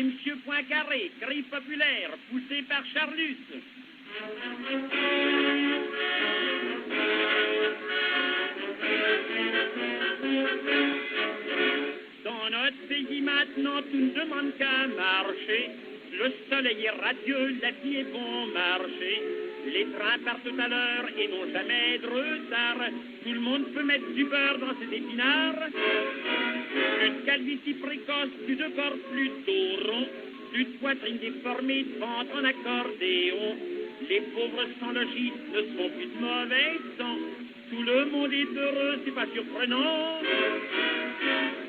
c'est Monsieur Poincaré, cri populaire, poussé par Charlus. Dans notre pays maintenant, tout ne demande qu'à marcher. Le soleil est radieux, la vie est bon marché. Les trains partent tout à l'heure et n'ont jamais de retard. Tout le monde peut mettre du beurre dans ses épinards. Plus de calvitie précoce, plus de corps plutôt rond, plus de poitrine déformée, de ventre en accordéon. Les pauvres sans logis ne sont plus de mauvais sang. Tout le monde est heureux, c'est pas surprenant.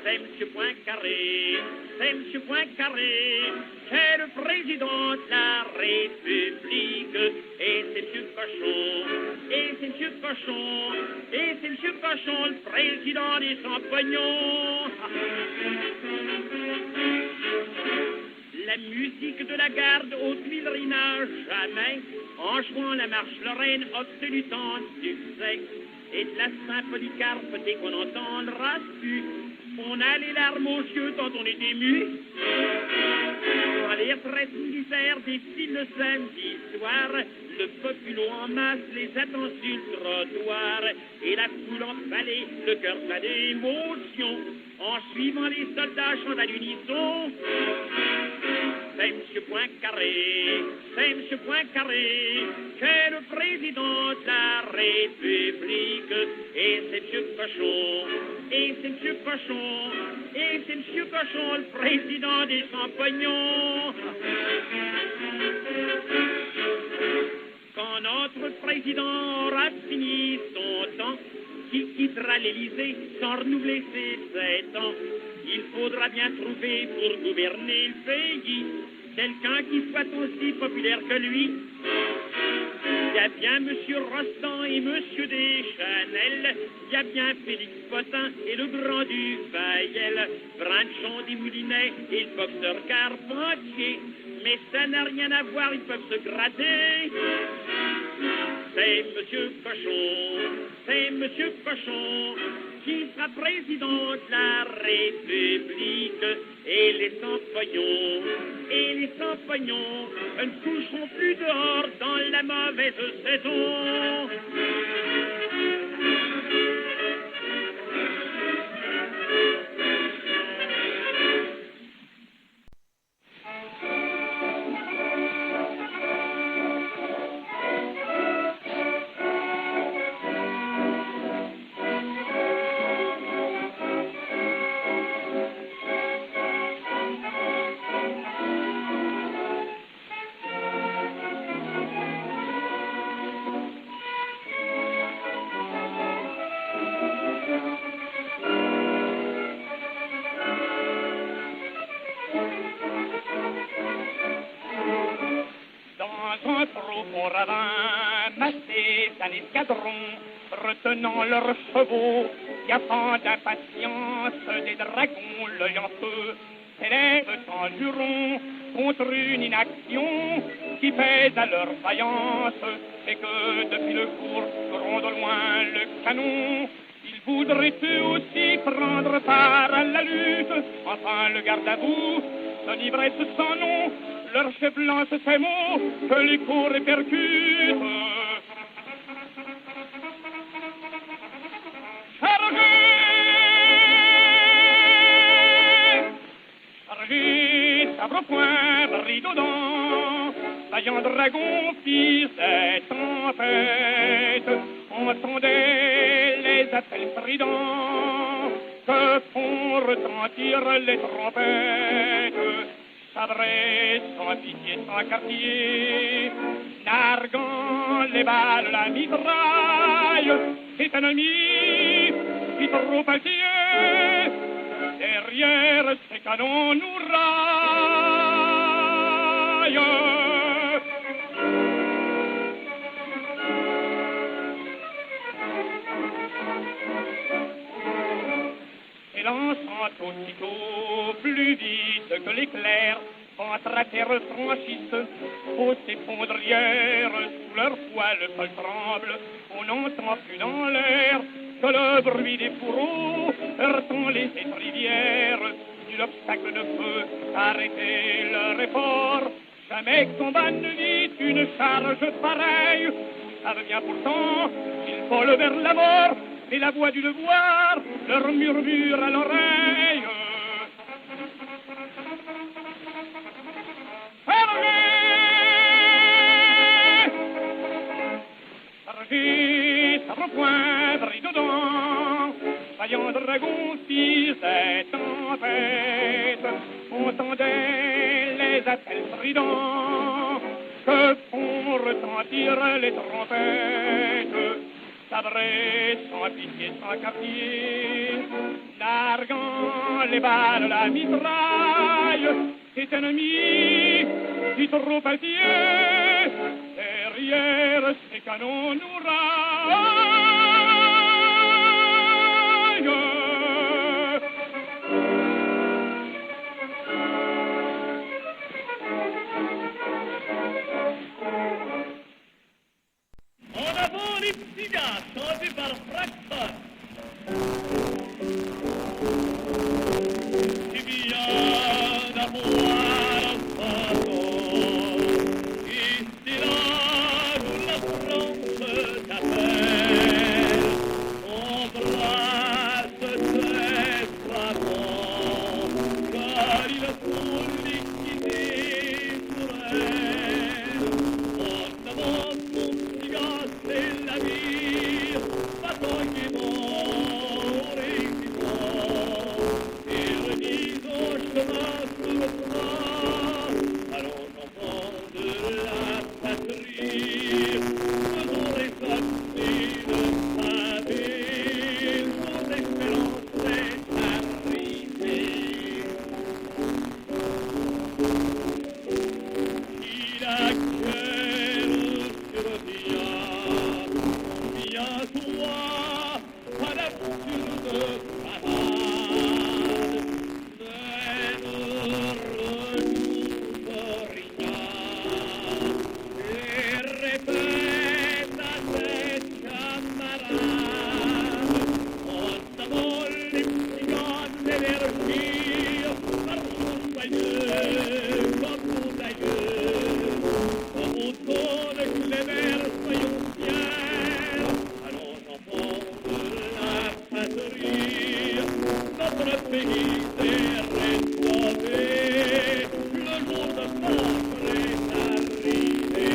C'est M. Poincaré, c'est M. Poincaré, c'est le président de la République. Et c'est M. Cochon, et c'est M. Cochon, et c'est M. Cochon, le président des champignons. La musique de la garde aux Tuileries n'a jamais, en jouant la marche lorraine, obtenu tant de succès. Et de la Saint-Polycarpe, dès qu'on entendra su, on a les larmes aux yeux tant on est ému. Quand les retraites militaires défilent le samedi soir, le populo en masse les attend sur le trottoir. Et la foule emballée, le cœur plein d'émotion, en suivant les soldats chantent à l'unisson. C'est M. Poincaré, c'est M. Poincaré, qu'est le président de la République. Et c'est M. Cochon, et c'est M. Cochon, et c'est M. Cochon, le président des champignons. Quand notre président aura fini son temps, qui quittera l'Élysée sans renouveler ses 7 ans, il faudra bien trouver pour gouverner le pays quelqu'un qui soit aussi populaire que lui. Il y a bien M. Rostand et M. Deschanel, il y a bien Félix Potin et le grand Dufayel, Branchon des Moulinets et le boxeur Carpentier, mais ça n'a rien à voir, ils peuvent se gratter. C'est M. Cochon, c'est M. Cochon qui sera président de la République. Et les sans-pognons, et les sans-pognons ne coucheront plus dehors dans la mauvaise saison. Retenant leurs chevaux, gaffant d'impatience, des dragons, l'œil en feu, s'élèvent en juron contre une inaction qui pèse à leur vaillance, et que depuis le jour gronde au loin le canon. Ils voudraient eux aussi prendre part à la lutte, enfin le garde à vous, son ivresse sans nom, leur chef lance ces mots que l'écho répercute. Sabre point, bride aux dents, vaillant dragon, fils des tempêtes, entendez les appels stridents que font retentir les trompettes, sabrés sans pitié, sans quartier, narguant les balles, la mitraille, c'est un ennemi qui trop inquiet derrière ces canons nous raille. S'élançant aussitôt plus vite que l'éclair, entre la terre franchisse, aux effondrières, sous leur poids le sol tremble, on n'entend plus dans l'air que le bruit des fourreaux heurtant les rivières. Nul l'obstacle ne peut arrêter leur effort. Jamais combat ne vit une charge pareille. Savent bien pourtant qu'il vole vers la mort, et la voix du devoir leur murmure à l'oreille. Sabre point, brille dedans, vaillant dragon, fils des tempêtes, entendait les appels stridents que font retentir les trompettes. Sabrés sans pitié, sans quartier, narguant les balles, la mitraille, cet ennemi du trop altier, derrière ces canons nous raille. En avant les petits gars, chantés par Fraxon. Si bien d'avoir un façon, ici là où la France t'appelle, embrasse tes fragments, car il faut liquider pour elle. En avant mon petit gars, c'est la vie, bataillement, réussissant, et remise au chemin sous le bras. Allons enfants de la patrie, faisons ressortir sa ville, son espérance est arrivée. Il a cœur sur bien toi, pas d'absurde parade, ne retrouve rien, et répète à tes camarades, en avant les petits gars d'énergie, marchons joyeux, comme nos aïeux, comme au ton de Cléber, soyons fiers. Allons enfants de la patrie, notre pays s'est réchauffé, le jour de vaincre est arrivé.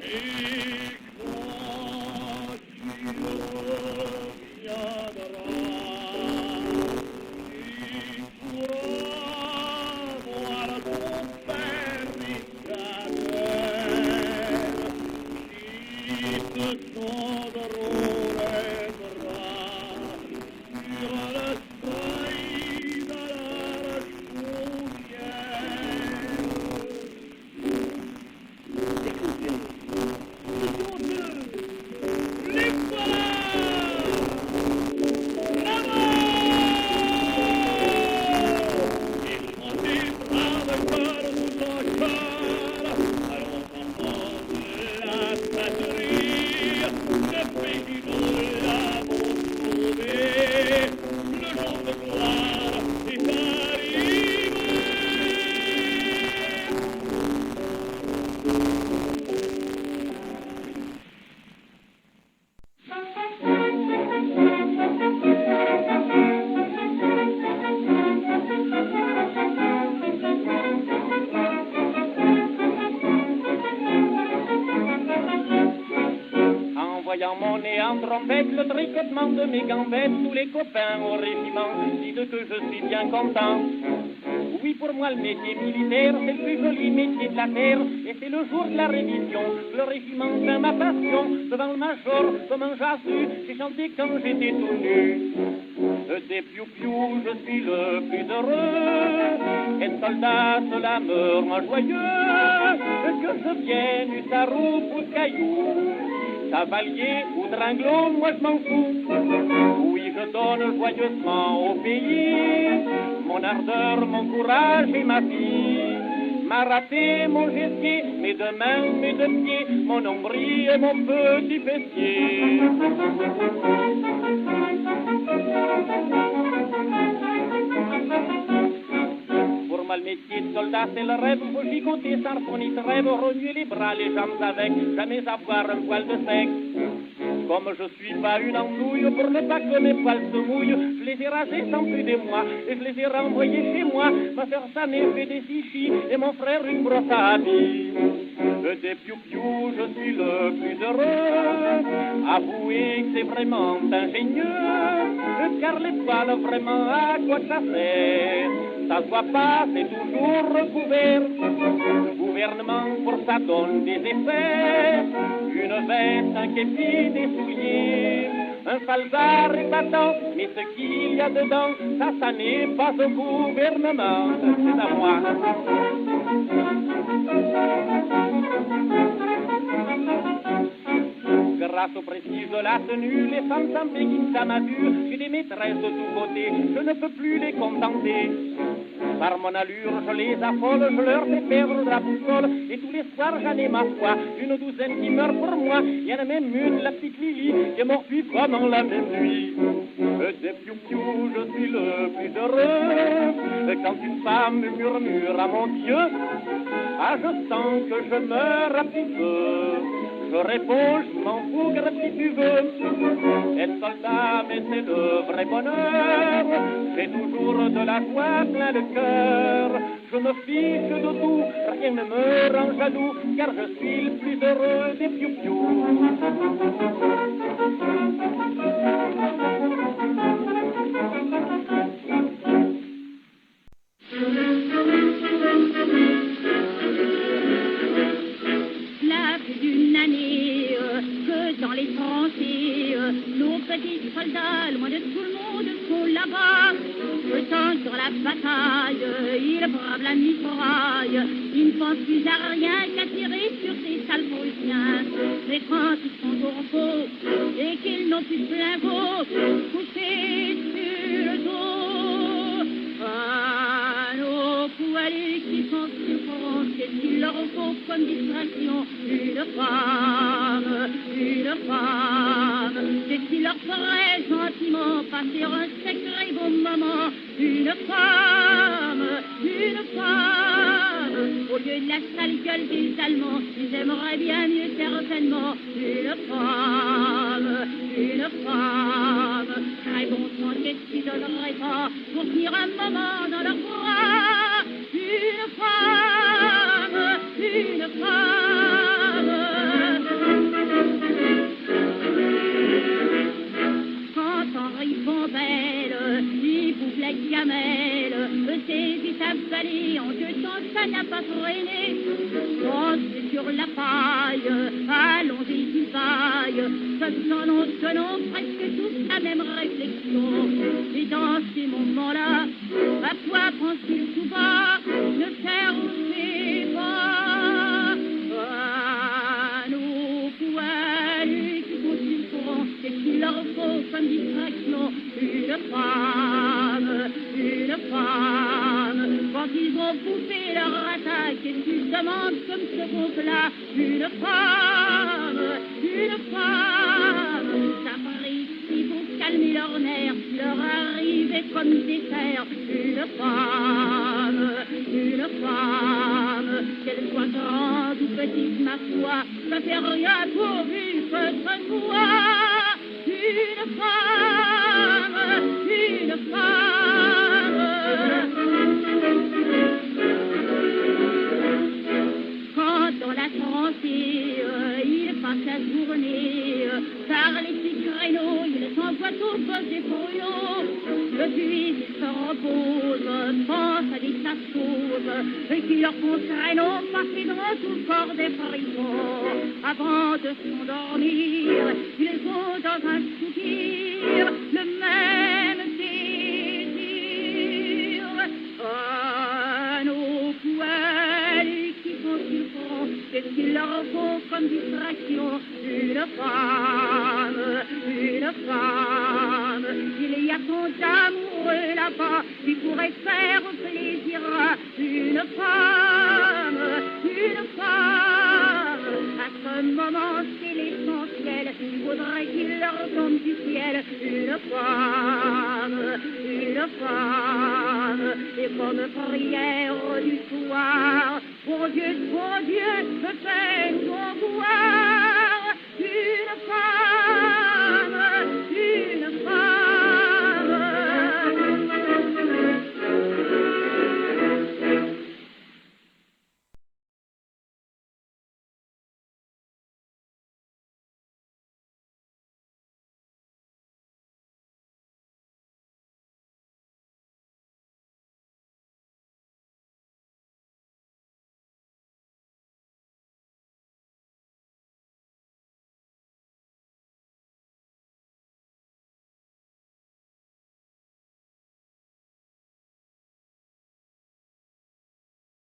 Et quand tu reviendras, tu pourras voir ton père Michel, qui te tendront les bras sur le seuil de leur chaumière. Écoutez, ce sont eux, les voilà! Bravo! Ils chantaient brave cœur sous son cœur. Allons enfants de la patrie, le pays nous l'avons trouvé, le jour de gloire est arrivé. En voyant mon nez en trompette, le tricotement de mes gambettes, tous les copains au régiment disent que je suis bien content. Oui, pour moi, le métier militaire, c'est le plus joli métier de la terre, et c'est le jour de la révision. Le régiment, c'est ma passion. Devant le major, comme un jassu, j'ai chanté quand j'étais tout nu. Des piou-piou, je suis le plus heureux, et le soldat, cela me rend joyeux, que je vienne du sarou ou de caillou, cavalier ou dringlot, moi je m'en fous. Oui, je donne joyeusement au pays mon ardeur, mon courage et ma vie. Ma raté, mon gessier, mes deux mains, mes deux pieds, mon nombril et mon petit fessier. Pour moi, le métier de soldat, c'est le rêve. Faut gigoter sans ni trêve, remuer les bras, les jambes avec, jamais avoir un poil de sexe. Comme je suis pas une andouille, pour ne pas que mes poils se mouillent, je les ai rasés sans plus des mois, et je les ai renvoyés chez moi. Ma sœur Sané fait des chichis, et mon frère une brosse à habits. Des piou-piou, je suis le plus heureux. Avouez que c'est vraiment ingénieux, car les balles, vraiment, à quoi ça sert? Ça se voit pas, c'est toujours recouvert. Le gouvernement, pour ça, donne des effets. Une veste, un képi, des souliers, un falzar épatant, mais ce qu'il y a dedans, ça n'est pas au gouvernement, c'est à moi. Grâce au prestige de la tenue, les femmes sans béguine, ça m'a vu. J'ai des maîtresses de tous côtés, je ne peux plus les contenter. Par mon allure, je les affole, je leur fais perdre la boussole. Et tous les soirs, j'en ai ma foi, une douzaine qui meurt pour moi. Il y en a même une, la petite Lily, qui est morte 8 fois dans la même nuit. Des piou-piou, je suis le plus heureux. Quand une femme murmure à mon Dieu, ah, je sens que je meurs un petit peu. Je réponds, je m'en fous, si tu veux. Être soldat, mais c'est le vrai bonheur. J'ai toujours de la joie plein le cœur. Je me fiche de tout, rien ne me rend jaloux, car je suis le plus heureux des piou-piou. Dans les tranchées, nos petits soldats, loin de tout le monde, sont là-bas. Autant sur la bataille, ils bravent la mitraille. Ils ne pensent plus à rien qu'à tirer sur ces sales Prussiens. Mais quand ils sont au repos et qu'ils n'ont plus de lingots, couchés sur le dos, à nos poilus qui sont sur le front, qu'est-ce qu'il leur faut comme distraction? Une femme, qu'est-ce qu'il leur ferait gentiment passer un sacré beau moment? Une femme, au lieu de la sale gueule des Allemands, ils aimeraient bien mieux certainement. Une femme, très bon sang, qu'est-ce qu'ils donneraient pas pour tenir un moment dans leurs bras? Une femme. Quand Henri Bombelle, il bouffe la gamelle, saisit sa vallée en jetant, ça n'a pas freiné. Pensez sur la paille, allons-y du paille, tenons presque tous la même réflexion. Et dans ces moments-là, à quoi pense-t-il tout bas? Ne fermez pas à nos poilus qui sont sur le courant, et qu'il leur faut comme distraction une femme. Quand ils ont bouffé leur attaque et qu'ils demandent comme ce groupe-là une femme. Ça parie qu'ils vont calmer leurs nerfs, leur arriver comme dessert. Une femme, qu'elle soit grande ou petite, ma foi, ça fait rien pourvu que ce soit. Une femme. Quand dans la tranchée, il passe la journée, par les petits créneaux, il s'envoie au poste des brouillons. Puis il se repose, pense à des tas de choses, qui leur font traîneau, passer dans tout le corps des prisons. Avant de s'endormir, ils ont dans un soupir le même désir. À nos poils qui sont sur le front, qu'est-ce qu'il leur faut comme distraction? Une femme. Il y a tant millions d'amoureux là-bas qui pourraient faire plaisir à une femme, une femme. À ce moment, c'est l'essentiel, il faudrait qu'il leur tombe du ciel une femme, une femme. Et comme prière du soir, pour Dieu, fais ton pouvoir.